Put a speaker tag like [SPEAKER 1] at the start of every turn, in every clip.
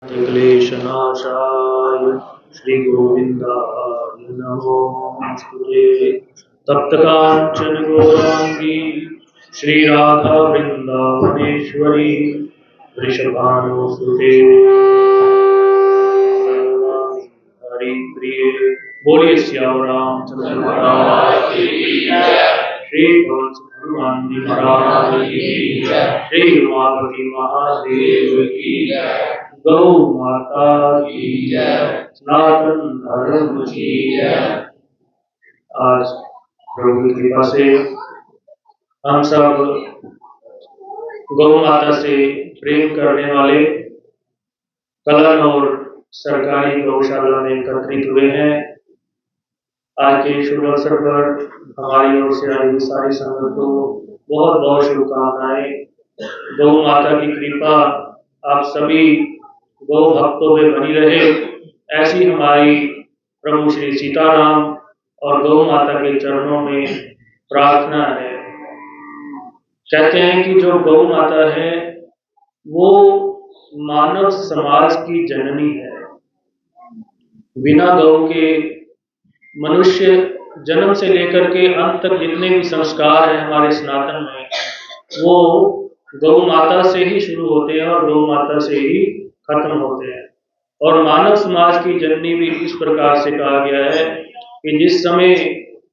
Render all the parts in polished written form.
[SPEAKER 1] क्लेशनाशाय श्रीगोविन्दाय नमोऽस्तुते। तप्तकाञ्चन गौराङ्गी श्रीराधावृन्दावनेश्वरी वृषभानुसुते हरिप्रिये। बोलिए श्याम रामचंद्र महाराज की जय। श्री हनुमान जी महाराज की जय। श्री उमापति महादेव की जय। गौ माता की जय। सनातन धर्म की जय। आज प्रभु की कृपा से हम सब गौ माता से प्रेम करने वाले कलन और सरकारी गौशाला में एकत्रित हुए हैं। आज के शुभ अवसर पर हमारी ओर से आई सारी संगत को बहुत बहुत शुभकामनाएं। गौ माता की कृपा आप सभी गौ भक्तों में बनी रहे, ऐसी हमारी प्रभु श्री सीताराम और गौ माता के चरणों में प्रार्थना है। कहते हैं कि जो गौ माता है वो मानव समाज की जननी है। बिना गौ के मनुष्य जन्म से लेकर के अंत तक जितने भी संस्कार हैं हमारे सनातन में, वो गौ माता से ही शुरू होते हैं और गौ माता से ही खत्म होते हैं। और मानव समाज की जननी भी इस प्रकार से कहा गया है कि जिस समय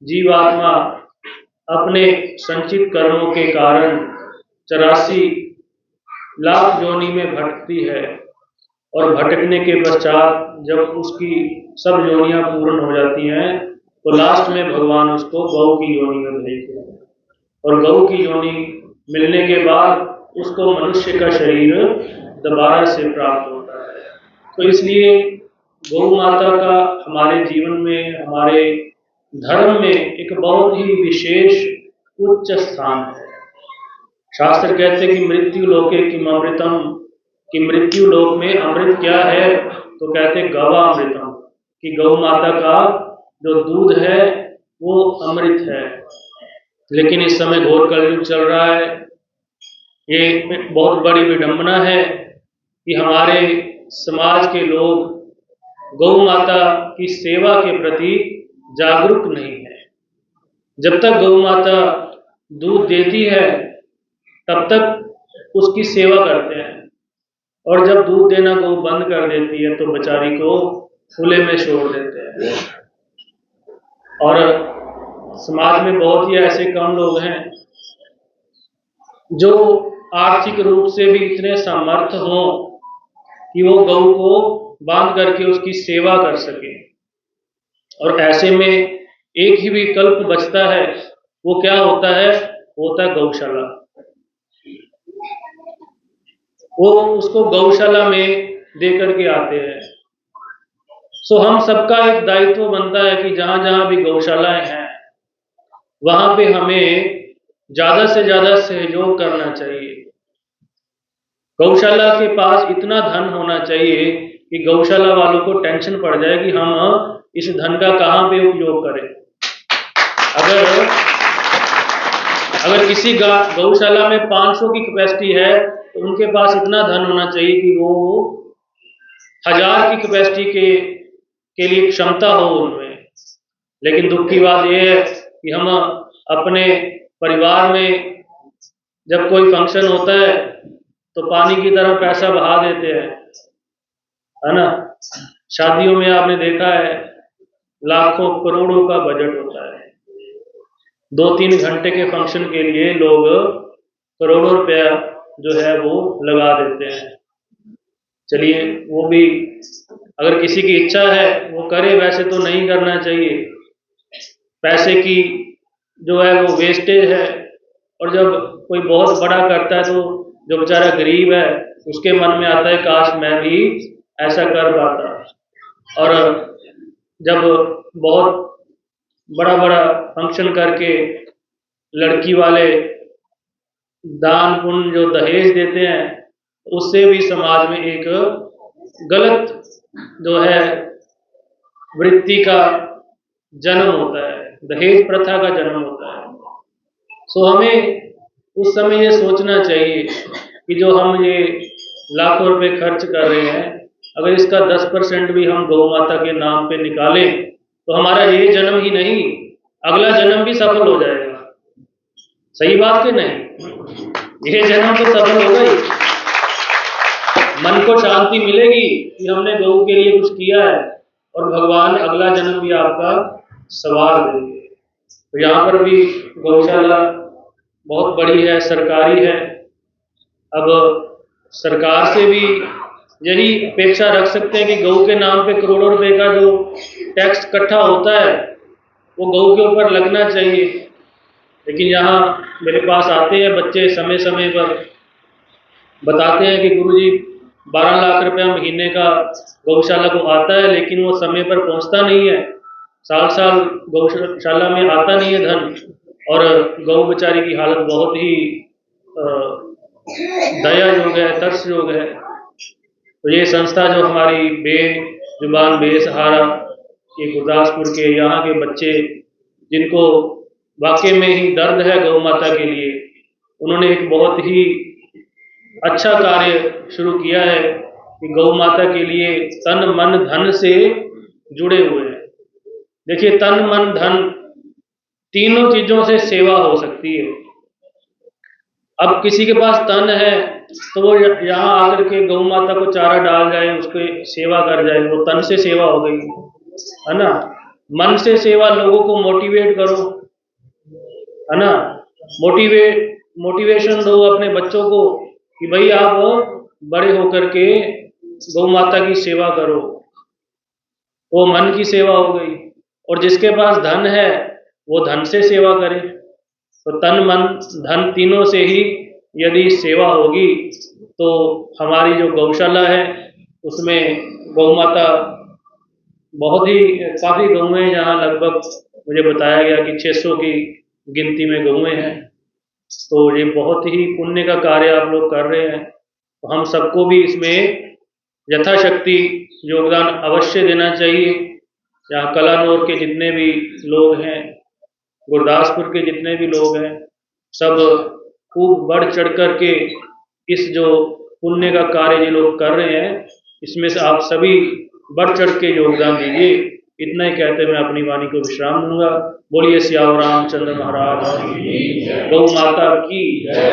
[SPEAKER 1] जीवात्मा अपने संचित कर्मों के कारण 84 लाख योनि में भटकती है और भटकने के पश्चात जब उसकी सब योनियां पूर्ण हो जाती हैं तो लास्ट में भगवान उसको गौ की योनि में भेजते हैं। और गौ की योनि मिलने के बाद उसको मनुष्य का शरीर दोबारा से प्राप्त होता है। तो इसलिए गौ माता का हमारे जीवन में, हमारे धर्म में एक बहुत ही विशेष उच्च स्थान है। शास्त्र कहते हैं कि मृत्यु लोके किम अमृतम, कि मृत्यु लोक में अमृत क्या है, तो कहते गवा अमृतम, कि गौ माता का जो दूध है वो अमृत है। लेकिन इस समय घोर कलयुग चल रहा है। ये बहुत बड़ी विडंबना है कि हमारे समाज के लोग गौ माता की सेवा के प्रति जागरूक नहीं है। जब तक गौ माता दूध देती है तब तक उसकी सेवा करते हैं, और जब दूध देना गौ बंद कर देती है तो बेचारी को खुले में छोड़ देते हैं। और समाज में बहुत ही ऐसे कम लोग हैं जो आर्थिक रूप से भी इतने समर्थ हों कि वो गौ को बांध करके उसकी सेवा कर सके। और ऐसे में एक ही विकल्प बचता है, वो क्या होता है? होता है गौशाला। वो उसको गौशाला में दे करके आते हैं। सो हम सबका एक दायित्व बनता है कि जहां जहां भी गौशालाएं हैं वहां पे हमें ज्यादा से ज्यादा सहयोग करना चाहिए। गौशाला के पास इतना धन होना चाहिए कि गौशाला वालों को टेंशन पड़ जाए कि हम इस धन का कहां पे उपयोग करें। अगर किसी गौशाला में 500 की कैपेसिटी है तो उनके पास इतना धन होना चाहिए कि वो 1000 की कैपेसिटी के लिए क्षमता हो उनमें। लेकिन दुख की बात यह है कि हम अपने परिवार में जब कोई फंक्शन होता है तो पानी की तरह पैसा बहा देते हैं, है ना। शादियों में आपने देखा है लाखों करोड़ों का बजट होता है। 2-3 घंटे के फंक्शन के लिए लोग करोड़ों रुपया जो है वो लगा देते हैं। चलिए, वो भी अगर किसी की इच्छा है वो करे, वैसे तो नहीं करना चाहिए। पैसे की जो है वो वेस्टेज है। और जब कोई बहुत बड़ा करता है तो जो बेचारा गरीब है उसके मन में आता है काश मैं भी ऐसा कर पाता। और जब बहुत बड़ा बड़ा फंक्शन करके लड़की वाले दान पुण्य जो दहेज देते हैं, उससे भी समाज में एक गलत जो है वृत्ति का जन्म होता है, दहेज प्रथा का जन्म होता है। सो हमें उस समय ये सोचना चाहिए कि जो हम ये लाखों रुपए खर्च कर रहे हैं अगर इसका 10% भी हम गौ माता के नाम पे निकालें तो हमारा ये जन्म ही नहीं, अगला जन्म भी सफल हो जाएगा। सही बात कि नहीं? ये जन्म तो सफल होगा ही, मन को शांति मिलेगी कि हमने गौ के लिए कुछ किया है, और भगवान अगला जन्म भी आपका सवार देंगे। तो यहाँ पर भी गौशाला बहुत बड़ी है, सरकारी है। अब सरकार से भी यही अपेक्षा रख सकते हैं कि गौ के नाम पे करोड़ों रुपए का जो टैक्स इकट्ठा होता है वो गौ के ऊपर लगना चाहिए। लेकिन यहाँ मेरे पास आते हैं बच्चे, समय समय पर बताते हैं कि गुरुजी 12 लाख रुपया महीने का गौशाला को आता है, लेकिन वो समय पर पहुंचता नहीं है। साल साल गौशाला में आता नहीं है धन, और गौ बेचारी की हालत बहुत ही दया योग है, तरस योग है। तो ये संस्था जो हमारी बेजुबान बेसहारा, ये गुरदासपुर के यहाँ के बच्चे जिनको वाकई में ही दर्द है गौ माता के लिए, उन्होंने एक बहुत ही अच्छा कार्य शुरू किया है कि गौ माता के लिए तन मन धन से जुड़े हुए हैं। देखिए, तन मन धन तीनों चीजों से सेवा हो सकती है। अब किसी के पास तन है तो वो यहाँ आकर के गौ माता को चारा डाल जाए, उसकी सेवा कर जाए, वो तन से सेवा हो गई, है ना। मन से सेवा, लोगों को मोटिवेट करो, है ना। मोटिवेशन दो अपने बच्चों को कि भाई आप बड़े होकर के गौ माता की सेवा करो, वो मन की सेवा हो गई। और जिसके पास धन है वो धन से सेवा करे। तो तन मन धन तीनों से ही यदि सेवा होगी तो हमारी जो गौशाला है उसमें गौ माता बहुत ही काफ़ी गौएं, जहाँ लगभग मुझे बताया गया कि 600 की गिनती में गौएं हैं। तो ये बहुत ही पुण्य का कार्य आप लोग कर रहे हैं। तो हम सबको भी इसमें यथाशक्ति योगदान अवश्य देना चाहिए। यहाँ कलानौर के जितने भी लोग हैं, गुरदासपुर के जितने भी लोग हैं, सब खूब बढ़ चढ़ कर के इस जो पुण्य का कार्य ये लोग कर रहे हैं, इसमें से आप सभी बढ़ चढ़ के योगदान दीजिए। इतना ही कहते मैं अपनी वाणी को विश्राम दूंगा। बोलिए सियावर रामचंद्र महाराज की, गौ माता की जय।